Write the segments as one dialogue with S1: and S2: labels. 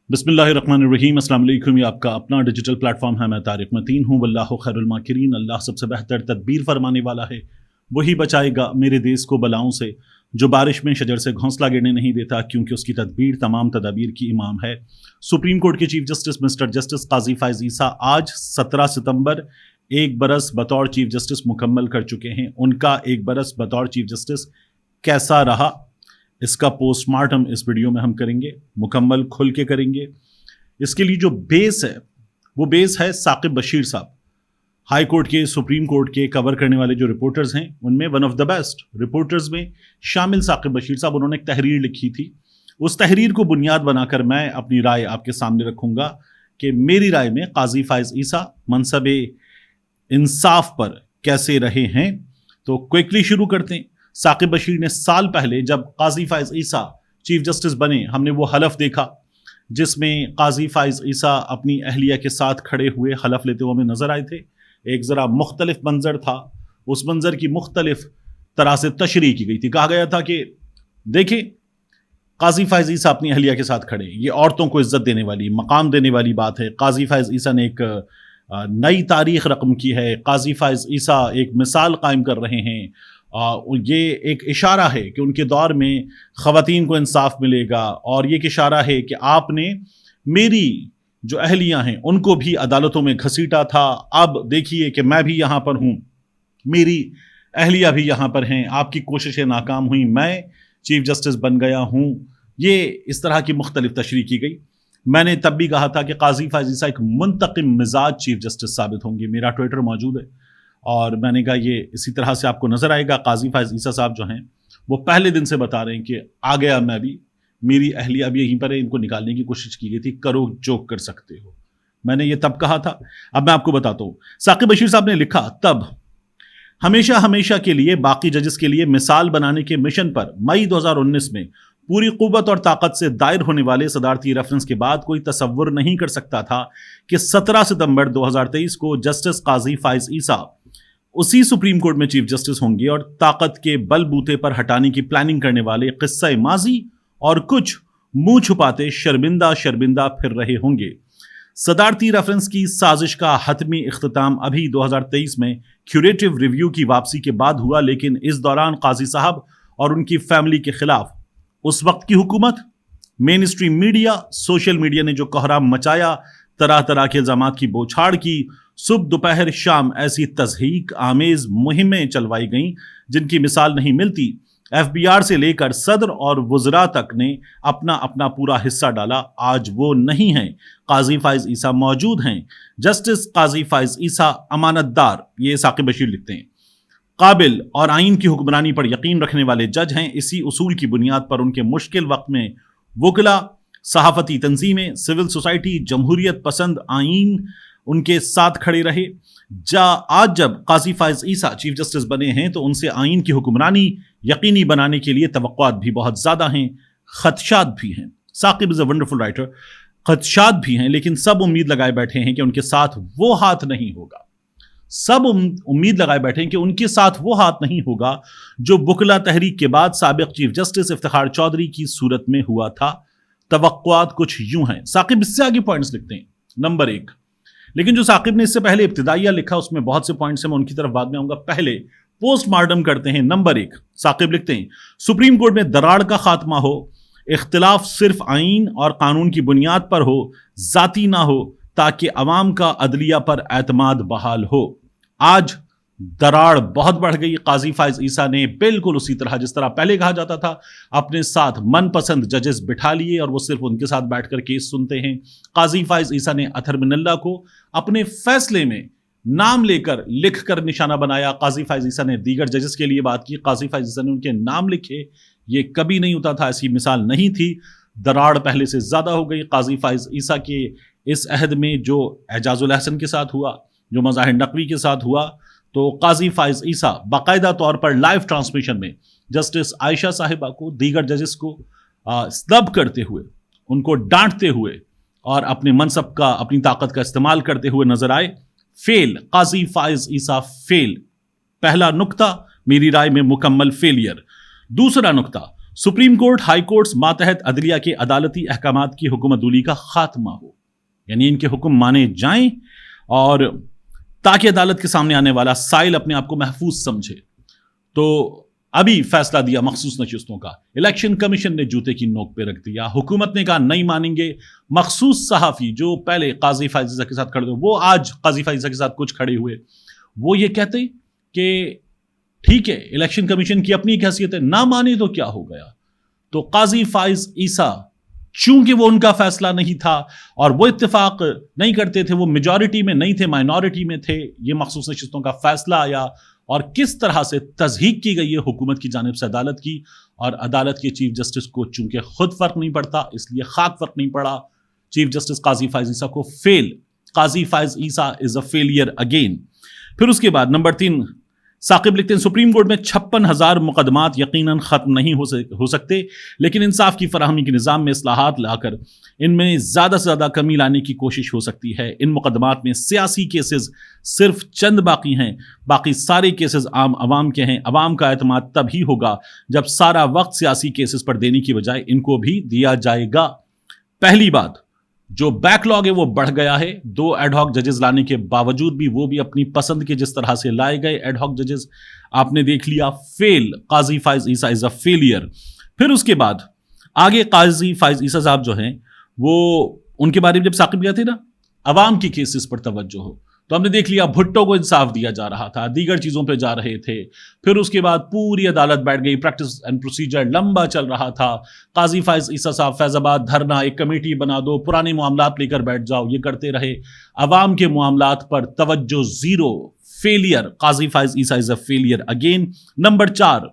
S1: बिस्मिल्लाहिर्रहमानिर्रहीम। अस्सलाम वालेकुम। ये आपका अपना डिजिटल प्लेटफॉर्म है। मैं तारिक मतीन हूँ। वल्लाहु खैरुल माकिरीन। अल्लाह सबसे बेहतर तदबीर फरमाने वाला है, वही बचाएगा मेरे देश को बलाओं से। जो बारिश में शजर से घोंसला गिरने नहीं देता, क्योंकि उसकी तदबीर तमाम तदाबीर की इमाम है। सुप्रीम कोर्ट के चीफ जस्टिस मिस्टर जस्टिस काजी फ़ाइज़ ईसा आज 17 सितंबर एक बरस बतौर चीफ जस्टिस मुकम्मल कर चुके हैं। उनका एक बरस बतौर चीफ जस्टिस कैसा रहा, इसका पोस्टमार्टम इस वीडियो में हम करेंगे, मुकम्मल खुल के करेंगे। इसके लिए जो बेस है वो बेस है साकिब बशीर साहब, हाई कोर्ट के, सुप्रीम कोर्ट के कवर करने वाले जो रिपोर्टर्स हैं उनमें one of the best reporters में शामिल साकिब बशीर साहब। उन्होंने एक तहरीर लिखी थी। उस तहरीर को बुनियाद बनाकर मैं अपनी राय आपके सामने रखूंगा कि मेरी राय में काजी फ़ाइज़ ईसा मनसब इंसाफ पर कैसे रहे हैं। तो क्विकली शुरू करते हैं। साकिब बशीर ने साल पहले जब काजी फ़ाइज़ ईसा चीफ जस्टिस बने, हमने वो हलफ देखा जिसमें काजी फ़ाइज़ ईसा अपनी अहलिया के साथ खड़े हुए हलफ लेते हुए हमें नजर आए थे। एक ज़रा मुख्तलिफ मंजर था। उस मंजर की मुख्तलिफ तरह से तशरीह की गई थी। कहा गया था कि देखें, काजी फ़ाइज़ ईसा अपनी अहलिया के साथ खड़े, ये औरतों को इज्जत देने वाली, मकाम देने वाली बात है। काजी फ़ाइज़ ईसा ने एक नई तारीख रकम की है। काजी फ़ाइज़ ईसा एक मिसाल कायम कर रहे हैं। ये एक इशारा है कि उनके दौर में ख़वातीन को इंसाफ मिलेगा, और ये एक इशारा है कि आपने मेरी जो अहलियाँ हैं उनको भी अदालतों में घसीटा था। अब देखिए कि मैं भी यहाँ पर हूँ, मेरी अहलिया भी यहाँ पर हैं, आपकी कोशिशें नाकाम हुई, मैं चीफ जस्टिस बन गया हूँ। ये इस तरह की मुख्तलिफ तशरीह की गई। मैंने तब भी कहा था कि काजी फ़ाइज़ ईसा एक मुंतकिम मिजाज चीफ जस्टिस साबित होंगे। मेरा ट्विटर मौजूद है और मैंने कहा ये इसी तरह से आपको नजर आएगा। काजी फ़ाइज़ ईसा साहब जो हैं वो पहले दिन से बता रहे हैं कि आ गया मैं भी, मेरी अहलिया भी यहीं पर है, इनको निकालने की कोशिश की गई थी, करो जो कर सकते हो। मैंने ये तब कहा था। अब मैं आपको बताता हूँ। साकिब बशीर साहब ने लिखा तब, हमेशा हमेशा के लिए बाकी जजेस के लिए मिसाल बनाने के मिशन पर मई 2019 में पूरी कुव्वत और ताकत से दायर होने वाले सदारती रेफरेंस के बाद कोई तसव्वुर नहीं कर सकता था कि 17 सितंबर 2023 को जस्टिस काजी फ़ाइज़ ईसा उसी सुप्रीम कोर्ट में चीफ जस्टिस होंगे और ताकत के बलबूते पर हटाने की प्लानिंग करने वाले किस्सा माजी और कुछ मुंह छुपाते शर्मिंदा शर्मिंदा फिर रहे होंगे। सदारती रेफरेंस की साजिश का हतमी इख्तिताम अभी 2023 में क्यूरेटिव रिव्यू की वापसी के बाद हुआ, लेकिन इस दौरान काजी साहब और उनकी फैमिली के खिलाफ उस वक्त की हुकूमत, main stream media, social media ने जो कोहराम मचाया, तरह तरह के इल्जामात की बौछार की, सुबह दोपहर शाम ऐसी तज़हीक आमेज मुहिमें चलवाई गईं जिनकी मिसाल नहीं मिलती। FBI से लेकर सदर और वज़रा तक ने अपना अपना पूरा हिस्सा डाला। आज वो नहीं हैं। काजी फ़ाइज़ ईसा मौजूद हैं। जस्टिस काजी फ़ाइज़ ईसा अमानतदार, ये साकिब बशीर लिखते हैं, काबिल और आइन की हुक्मरानी पर यकीन रखने वाले जज हैं। इसी उसूल की बुनियाद पर उनके मुश्किल वक्त में वकला, सहाफ़ती तंजीमें, सिविल सोसाइटी, जमहूरियत पसंद आइन उनके साथ खड़े रहे। आज जब काजी फ़ाइज़ ईसा चीफ जस्टिस बने हैं तो उनसे आइन की हुक्मरानी यकीनी बनाने के लिए तवक्कुआत भी बहुत ज़्यादा हैं, खदशात भी हैं। Saqib is a wonderful writer. खदशात भी हैं, लेकिन सब उम्मीद लगाए बैठे हैं कि उनके साथ वो हाथ नहीं होगा। सब उम्मीद लगाए बैठे हैं कि उनके साथ वो हाथ नहीं होगा जो बुकला तहरीक के बाद साबिक चीफ जस्टिस इफ्तिखार चौधरी की सूरत में हुआ था। तवक्कुआत कुछ यूं हैं। साकिब इससे आगे पॉइंट्स लिखते हैं। नंबर 1, लेकिन जो साकिब ने इससे पहले इब्तिदाइया लिखा उसमें बहुत से पॉइंट्स हैं, मैं उनकी तरफ बाद में आऊंगा। पहले पोस्टमार्टम करते हैं। नंबर 1, साकिब लिखते हैं, सुप्रीम कोर्ट में दरार का खात्मा हो, इख्तिलाफ सिर्फ आइन और कानून की बुनियाद पर हो, जाती ना हो, ताकि अवाम का अदलिया पर एतमाद बहाल हो। आज दरार बहुत बढ़ गई। काजी फ़ाइज़ ईसा ने बिल्कुल उसी तरह जिस तरह पहले कहा जाता था अपने साथ मनपसंद जजेस बिठा लिए और वो सिर्फ उनके साथ बैठकर केस सुनते हैं। काजी फ़ाइज़ ईसा ने अतहर मिनल्ला को अपने फैसले में नाम लेकर लिख कर निशाना बनाया। काजी फ़ाइज़ ईसा ने दीगर जजेस के लिए बात की, काजी फ़ाइज़ ईसा ने उनके नाम लिखे। ये कभी नहीं होता था, ऐसी मिसाल नहीं थी। दरार पहले से ज़्यादा हो गई। काजी फ़ाइज़ ईसा के इस अहद में जो एजाजुल अहसन के साथ हुआ, जो मज़ाहिर नकवी के साथ हुआ, तो काजी फ़ाइज़ ईसा बाकायदा तौर पर लाइव ट्रांसमिशन में जस्टिस आयशा साहिबा को, दीगर जजेस को स्तब्ध करते हुए, उनको डांटते हुए और अपने मनसब का, अपनी ताकत का इस्तेमाल करते हुए नजर आए। फेल, काजी फ़ाइज़ ईसा फेल। पहला नुक्ता मेरी राय में मुकम्मल फेलियर। दूसरा नुक्ता, सुप्रीम कोर्ट, हाई कोर्ट्स मातहत अदलिया के अदालती अहकामात की हुकूमतूली का खात्मा हो, यानी इनके हुक्म माने जाएं और ताकि अदालत के सामने आने वाला साइल अपने आप को महफूज समझे। तो अभी फैसला दिया मखसूस नशिस्तों का, इलेक्शन कमीशन ने जूते की नोक पे रख दिया। हुकूमत ने कहा नहीं मानेंगे। मखसूस सहाफ़ी जो पहले काजी फाइज ईसा के साथ खड़े हुए, वो आज काजी फाइज ईसा के साथ कुछ खड़े हुए, वो ये कहते कि ठीक है इलेक्शन कमीशन की अपनी एक हैसियत है, ना माने तो क्या हो गया। तो काजी फाइज ईसा चूंकि वो उनका फैसला नहीं था और वो इत्तेफाक नहीं करते थे, वो मेजॉरिटी में नहीं थे, माइनॉरिटी में थे, ये मखसूस नशिस्तों का फैसला आया और किस तरह से तज़हीक की गई है हुकूमत की जानिब से अदालत की। और अदालत के चीफ जस्टिस को चूंकि खुद फर्क नहीं पड़ता, इसलिए खाक फर्क नहीं पड़ा, चीफ जस्टिस काजी फाइज ईसा को fail, Qazi Faez Isa is a failure again. फिर उसके बाद नंबर 3 साकिब लिखते हैं सुप्रीम कोर्ट में 56,000 मुकदमात यकीनन खत्म नहीं हो सकते, लेकिन इंसाफ की फराहमी के निज़ाम में इस्लाहात लाकर इनमें ज़्यादा से ज़्यादा कमी लाने की कोशिश हो सकती है। इन मुकदमात में सियासी केसेस सिर्फ चंद बाकी हैं, बाकी सारे केसेस आम आवाम के हैं। आवाम का एतमाद तभी होगा जब सारा वक्त सियासी केसेस पर देने की बजाय इनको भी दिया जाएगा। पहली बात, जो बैकलॉग है वो बढ़ गया है। 2 एडहॉक जजेस लाने के बावजूद भी वो भी अपनी पसंद के जिस तरह से लाए गए एडहॉक जजेस, आपने देख लिया, fail. Qazi Faez Isa is a failure. फिर उसके बाद आगे काजी फाइज ईसा साहब जो हैं, वो उनके बारे में जब साकिब कहते ना अवाम की केसेस पर तवज्जो हो, तो हमने देख लिया भुट्टो को इंसाफ दिया जा रहा था, दीगर चीज़ों पे जा रहे थे। फिर उसके बाद पूरी अदालत बैठ गई, प्रैक्टिस एंड प्रोसीजर लंबा चल रहा था। काजी फाइज ईसा साहब फैजाबाद धरना, एक कमेटी बना दो, पुराने मामलात लेकर बैठ जाओ, ये करते रहे। अवाम के मामलात पर तवज्जो zero, failure. Qazi Faez Isa is a failure again. Number 4,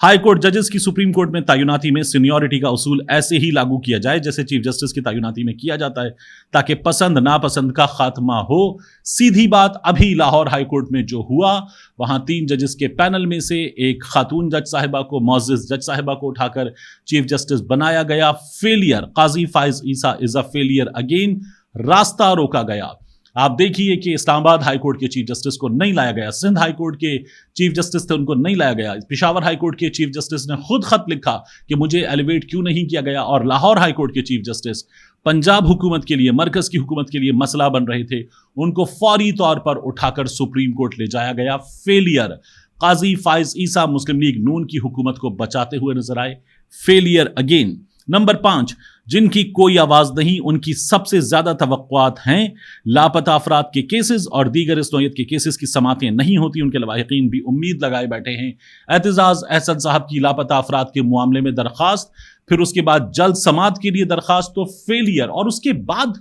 S1: high court जजेस की सुप्रीम कोर्ट में तैनाती में सीनियरिटी का उसूल ऐसे ही लागू किया जाए जैसे चीफ जस्टिस की तैनाती में किया जाता है, ताकि पसंद नापसंद का खात्मा हो। सीधी बात, अभी लाहौर हाई कोर्ट में जो हुआ, वहां 3 जजेस के पैनल में से एक खातून जज साहिबा को, मौजिज जज साहिबा को उठाकर चीफ जस्टिस बनाया गया। Failure. Qazi Faez Isa is a failure again. रास्ता रोका गया। आप देखिए कि इस्लामाबाद हाई कोर्ट के चीफ जस्टिस को नहीं लाया गया, सिंध हाई कोर्ट के चीफ जस्टिस थे उनको नहीं लाया गया, पेशावर हाई कोर्ट के चीफ जस्टिस ने खुद खत लिखा कि मुझे एलिवेट क्यों नहीं किया गया, और लाहौर हाई कोर्ट के चीफ जस्टिस पंजाब हुकूमत के लिए, मरकज की हुकूमत के लिए मसला बन रहे थे, उनको फौरी तौर पर उठाकर सुप्रीम कोर्ट ले जाया गया। फेलियर। काजी फाइज ईसा मुस्लिम लीग नून की हुकूमत को बचाते हुए नजर आए। Failure again. नंबर 5, जिनकी कोई आवाज नहीं, उनकी सबसे ज्यादा तवक्कुआत हैं। लापता अफराद के केसेस और दीगर इस नौयत के केसेस की समातें नहीं होती, उनके लवाहिकीन भी उम्मीद लगाए बैठे हैं। एतजाज अहसन साहब की लापता अफराद के मामले में दरखास्त, फिर उसके बाद जल्द समात के लिए दरखास्त, तो फेलियर। और उसके बाद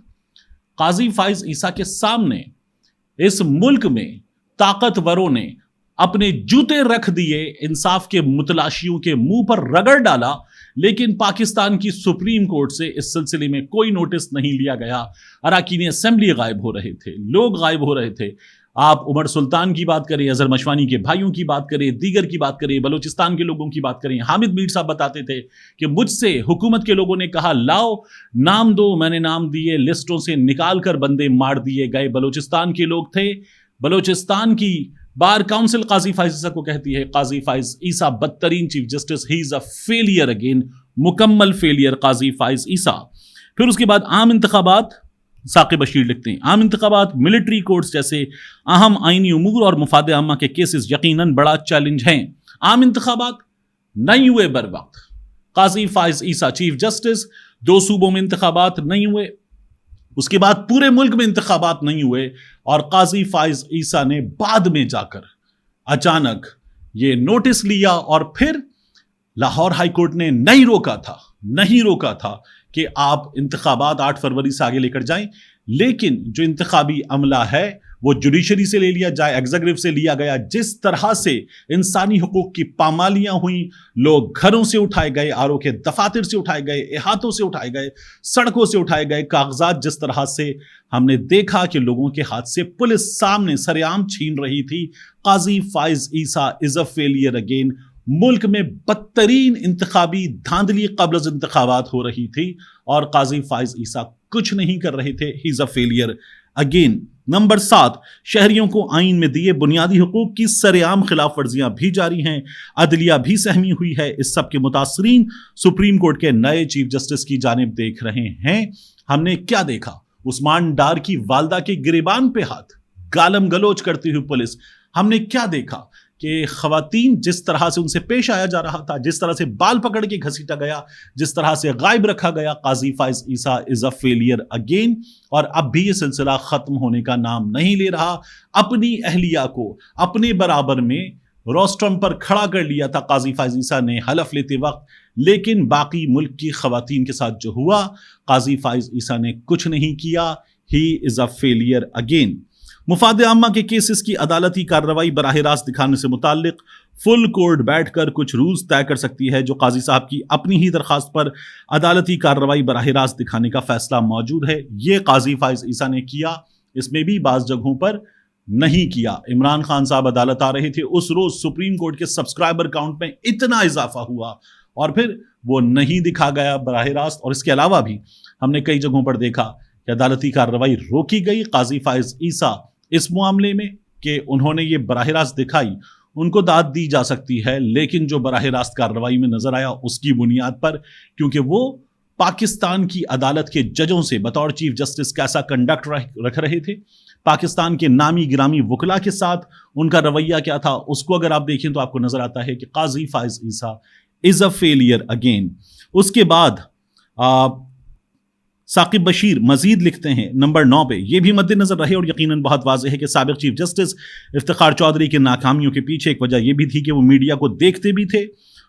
S1: काजी फाइज ईसा के सामने इस मुल्क में ताकतवरों ने अपने जूते रख दिए, इंसाफ के मुतलाशियों के मुंह पर रगड़ डाला, लेकिन पाकिस्तान की सुप्रीम कोर्ट से इस सिलसिले में कोई नोटिस नहीं लिया गया। अराकीन असेंबली गायब हो रहे थे, लोग गायब हो रहे थे। आप उमर सुल्तान की बात करें, अजहर मशवानी के भाइयों की बात करें, दीगर की बात करें, बलूचिस्तान के लोगों की बात करें। हामिद मीर साहब बताते थे कि मुझसे हुकूमत के लोगों ने कहा लाओ नाम दो, मैंने नाम दिए, लिस्टों से निकाल कर बंदे मार दिए गए। बलूचिस्तान के लोग थे, बलूचिस्तान की बार काउंसिल काजी फाइज ईसा को कहती है काजी फाइज ईसा बदतरीन chief justice, he is a failure again, मुकम्मल फेलियर काजी फाइज ईसा। फिर उसके बाद आम इंतखाबात, साकिब बशीर लिखते हैं आम इंतखाबात, मिलिट्री कोर्ट्स जैसे अहम आईनी उमूर और मुफाद आमा के केसेस यकीनन बड़ा चैलेंज हैं। आम इंतखाबात नहीं हुए बर वक्त, काजी फाइज ईसा चीफ जस्टिस, 2 सूबों में इंतखाबात नहीं हुए, उसके बाद पूरे मुल्क में इंतखाबात नहीं हुए, और काजी फाइज ईसा ने बाद में जाकर अचानक ये नोटिस लिया, और फिर लाहौर हाई कोर्ट ने नहीं रोका था कि आप इंतखाबात 8 फरवरी से आगे लेकर जाएं, लेकिन जो इंतखाबी अमला है वो जुडिशरी से ले लिया जाए, एग्जीक्यूटिव से लिया गया। जिस तरह से इंसानी हुकूक की पामालियां हुई, लोग घरों से उठाए गए, आरओ के दफातर से उठाए गए, इहातों से उठाए गए, सड़कों से उठाए गए कागजात, जिस तरह से हमने देखा कि लोगों के हाथ से पुलिस सामने सरेआम छीन रही थी। काजी Faez Isa is a failure again, ملک میں بدترین انتخابی دھاندلی قبل از انتخابات ہو رہی تھی اور قاضی فائز عیسیٰ کچھ نہیں کر رہے تھے. ہی از اے فیلئر اگین. نمبر 7، شہریوں کو آئین میں دیے بنیادی حقوق کی سرعام خلاف ورزیاں بھی جاری ہیں، عدلیہ بھی سہمی ہوئی ہے. اس سب کے متاثرین سپریم کورٹ کے نئے چیف جسٹس کی جانب دیکھ رہے ہیں. ہم نے کیا دیکھا؟ عثمان ڈار کی والدہ کے گریبان پہ ہاتھ، گالم گلوچ کرتی ہوئی پولیس. ہم نے کیا دیکھا کہ خواتین جس طرح سے ان سے پیش آیا جا رہا تھا، جس طرح سے بال پکڑ کے گھسیٹا گیا، جس طرح سے غائب رکھا گیا. قاضی فائز عیسیٰ از اے فیلئر اگین. اور اب بھی یہ سلسلہ ختم ہونے کا نام نہیں لے رہا. اپنی اہلیہ کو اپنے برابر میں روسٹرم پر کھڑا کر لیا تھا قاضی فائز عیسیٰ نے حلف لیتے وقت، لیکن باقی ملک کی خواتین کے ساتھ جو ہوا، قاضی فائز عیسیٰ نے کچھ نہیں کیا. ہی از اے فیلئر اگین. مفاد عامہ کے کیسز کی عدالتی کارروائی براہ راست دکھانے سے متعلق فل کورٹ بیٹھ کر کچھ رولز طے کر سکتی ہے. جو قاضی صاحب کی اپنی ہی درخواست پر عدالتی کارروائی براہ راست دکھانے کا فیصلہ موجود ہے. یہ قاضی فائز عیسیٰ نے کیا. اس میں بھی بعض جگہوں پر نہیں کیا. عمران خان صاحب عدالت آ رہے تھے، اس روز سپریم کورٹ کے سبسکرائبر کاؤنٹ میں اتنا اضافہ ہوا اور پھر وہ نہیں دکھا گیا براہ راست. اور اس کے علاوہ بھی ہم نے کئی جگہوں پر دیکھا کہ عدالتی کارروائی روکی گئی. قاضی فائز عیسیٰ اس معاملے میں کہ انہوں نے یہ براہ راست دکھائی، ان کو داد دی جا سکتی ہے، لیکن جو براہ راست کارروائی میں نظر آیا اس کی بنیاد پر، کیونکہ وہ پاکستان کی عدالت کے ججوں سے بطور چیف جسٹس کیسا کنڈکٹ رکھ رہے تھے، پاکستان کے نامی گرامی وکلا کے ساتھ ان کا رویہ کیا تھا، اس کو اگر آپ دیکھیں تو آپ کو نظر آتا ہے کہ قاضی فائز عیسیٰ از اے فیلئر اگین. اس کے بعد ثاقب بشیر مزید لکھتے ہیں نمبر 9 پہ، یہ بھی مد نظر رہے اور یقیناً بہت واضح ہے کہ سابق چیف جسٹس افتخار چودھری کے ناکامیوں کے پیچھے ایک وجہ یہ بھی تھی کہ وہ میڈیا کو دیکھتے بھی تھے،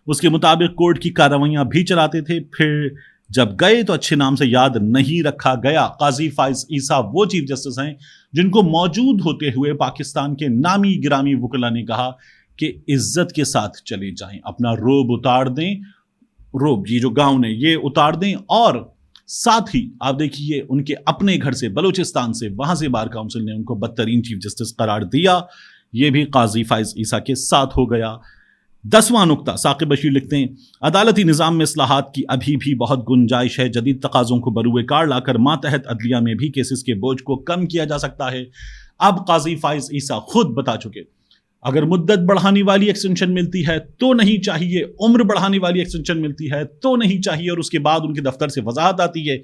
S1: اس کے مطابق کورٹ کی کارروائیاں بھی چلاتے تھے، پھر جب گئے تو اچھے نام سے یاد نہیں رکھا گیا. قاضی فائز عیسیٰ وہ چیف جسٹس ہیں جن کو موجود ہوتے ہوئے پاکستان کے نامی گرامی وکلا نے کہا کہ عزت کے ساتھ چلے جائیں، اپنا روب اتار دیں، روب یہ جو گاؤن ہے یہ اتار دیں، اور ساتھ ہی آپ دیکھیے ان کے اپنے گھر سے بلوچستان سے، وہاں سے بار کاؤنسل نے ان کو بدترین چیف جسٹس قرار دیا. یہ بھی قاضی فائز عیسیٰ کے ساتھ ہو گیا. 10واں نقطہ، ثاقب بشیر لکھتے ہیں عدالتی نظام میں اصلاحات کی ابھی بھی بہت گنجائش ہے. جدید تقاضوں کو بروئے کار لا کر ماتحت عدلیہ میں بھی کیسز کے بوجھ کو کم کیا جا سکتا ہے. اب قاضی فائز عیسیٰ خود بتا چکے، اگر مدت بڑھانے والی ایکسٹینشن ملتی ہے تو نہیں چاہیے، عمر بڑھانے والی ایکسٹینشن ملتی ہے تو نہیں چاہیے، اور اس کے بعد ان کے دفتر سے وضاحت آتی ہے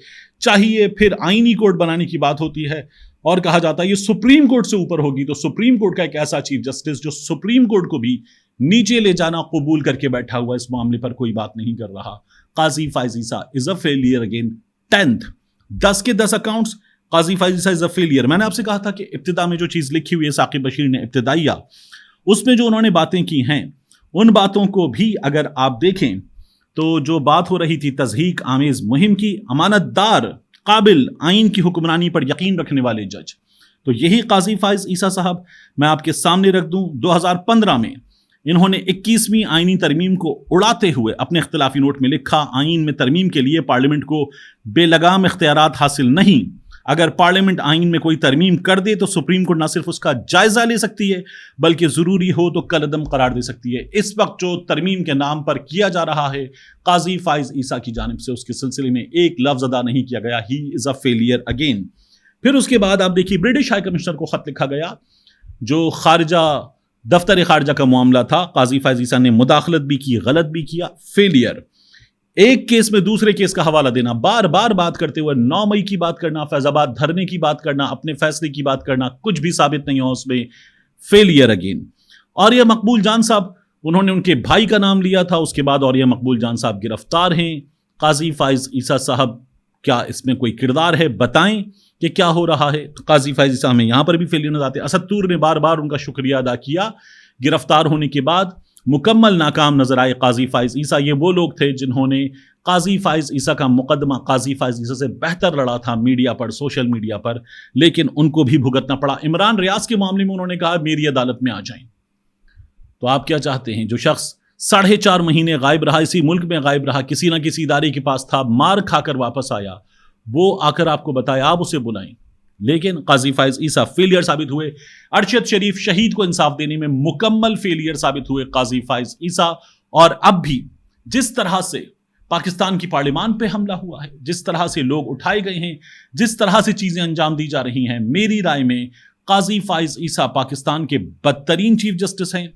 S1: چاہیے، پھر آئینی کورٹ بنانے کی بات ہوتی ہے اور کہا جاتا ہے یہ سپریم کورٹ سے اوپر ہوگی. تو سپریم کورٹ کا ایک ایسا چیف جسٹس جو سپریم کورٹ کو بھی نیچے لے جانا قبول کر کے بیٹھا ہوا، اس معاملے پر کوئی بات نہیں کر رہا. قاضی فائز عیسیٰ از اے فیلئر اگین. 10 کے 10 accounts Qazi Faez Isa is a failure. میں نے آپ سے کہا تھا کہ ابتدا میں جو چیز لکھی ہوئی ہے ثاقب بشیر نے ابتدائیہ، اس میں جو انہوں نے باتیں کی ہیں ان باتوں کو بھی اگر آپ دیکھیں تو جو بات ہو رہی تھی تضحیک آمیز مہم کی، امانت دار، قابل، آئین کی حکمرانی پر یقین رکھنے والے جج، تو یہی قاضی فائز عیسیٰ صاحب. میں آپ کے سامنے رکھ دوں 2015 میں انہوں نے 21ویں آئینی ترمیم کو اڑاتے ہوئے اپنے اختلافی نوٹ میں لکھا آئین میں ترمیم کے لیے پارلیمنٹ کو بے لگام اختیارات حاصل نہیں. اگر پارلیمنٹ آئین میں کوئی ترمیم کر دے تو سپریم کورٹ نہ صرف اس کا جائزہ لے سکتی ہے بلکہ ضروری ہو تو کالعدم قرار دے سکتی ہے. اس وقت جو ترمیم کے نام پر کیا جا رہا ہے قاضی فائز عیسیٰ کی جانب سے اس کے سلسلے میں ایک لفظ ادا نہیں کیا گیا. ہی از اے فیلئر اگین. پھر اس کے بعد آپ دیکھیے برٹش ہائی کمشنر کو خط لکھا گیا جو دفتر خارجہ کا معاملہ تھا. قاضی فائز عیسیٰ نے مداخلت بھی کی، غلط بھی کیا. فیلئر. ایک کیس میں دوسرے کیس کا حوالہ دینا، بار بار بات کرتے ہوئے 9 مئی کی بات کرنا، فیض آباد دھرنے کی بات کرنا، اپنے فیصلے کی بات کرنا، کچھ بھی ثابت نہیں ہو اس میں. Failure again. اوریہ مقبول جان صاحب، انہوں نے ان کے بھائی کا نام لیا تھا، اس کے بعد اوریہ مقبول جان صاحب گرفتار ہیں. قاضی فائز عیسیٰ صاحب کیا اس میں کوئی کردار ہے؟ بتائیں کہ کیا ہو رہا ہے. قاضی فائز عیسیٰ ہمیں یہاں پر بھی فیلئر نظر آتے. اسد طور نے بار بار ان کا شکریہ ادا کیا. گرفتار ہونے کے بعد مکمل ناکام نظر آئے قاضی فائز عیسیٰ. یہ وہ لوگ تھے جنہوں نے قاضی فائز عیسیٰ کا مقدمہ قاضی فائز عیسیٰ سے بہتر لڑا تھا میڈیا پر، سوشل میڈیا پر، لیکن ان کو بھی بھگتنا پڑا. عمران ریاض کے معاملے میں انہوں نے کہا میری عدالت میں آ جائیں. تو آپ کیا چاہتے ہیں؟ جو شخص 4.5 مہینے غائب رہا، اسی ملک میں غائب رہا، کسی نہ کسی ادارے کے پاس تھا، مار کھا کر واپس آیا، وہ آ کر آپ کو بتائے آپ اسے بلائیں. لیکن قاضی فائز عیسیٰ فیلئر ثابت ہوئے. ارشد شریف شہید کو انصاف دینے میں مکمل فیلئر ثابت ہوئے قاضی فائز عیسیٰ. اور اب بھی جس طرح سے پاکستان کی پارلیمان پہ حملہ ہوا ہے، جس طرح سے لوگ اٹھائے گئے ہیں، جس طرح سے چیزیں انجام دی جا رہی ہیں، میری رائے میں قاضی فائز عیسیٰ پاکستان کے بدترین چیف جسٹس ہیں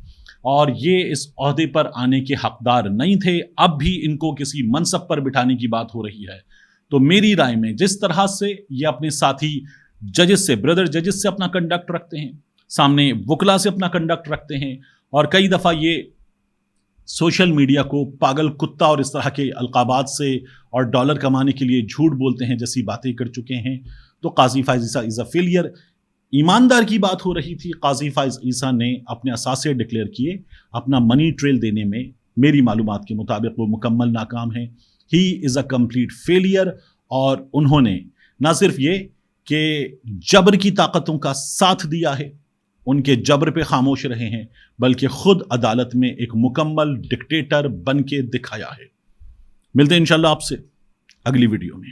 S1: اور یہ اس عہدے پر آنے کے حقدار نہیں تھے. اب بھی ان کو کسی منصب پر بٹھانے کی بات ہو رہی ہے. تو میری رائے میں جس طرح سے یہ اپنے ساتھی ججز سے، بردر ججز سے اپنا کنڈکٹ رکھتے ہیں، سامنے وکلا سے اپنا کنڈکٹ رکھتے ہیں، اور کئی دفعہ یہ سوشل میڈیا کو پاگل کتا اور اس طرح کے القابات سے اور ڈالر کمانے کے لیے جھوٹ بولتے ہیں جیسی باتیں کر چکے ہیں، تو قاضی فائز عیسیٰ از اے فیلئر. ایماندار کی بات ہو رہی تھی، قاضی فائز عیسیٰ نے اپنے اثاثے ڈکلیئر کیے، اپنا منی ٹریل دینے میں میری معلومات کے مطابق وہ مکمل ناکام ہیں. ہی از اے کمپلیٹ فیلئر. اور انہوں نے نہ صرف یہ کہ جبر کی طاقتوں کا ساتھ دیا ہے، ان کے جبر پہ خاموش رہے ہیں، بلکہ خود عدالت میں ایک مکمل ڈکٹیٹر بن کے دکھایا ہے. ملتے ہیں انشاءاللہ آپ سے اگلی ویڈیو میں.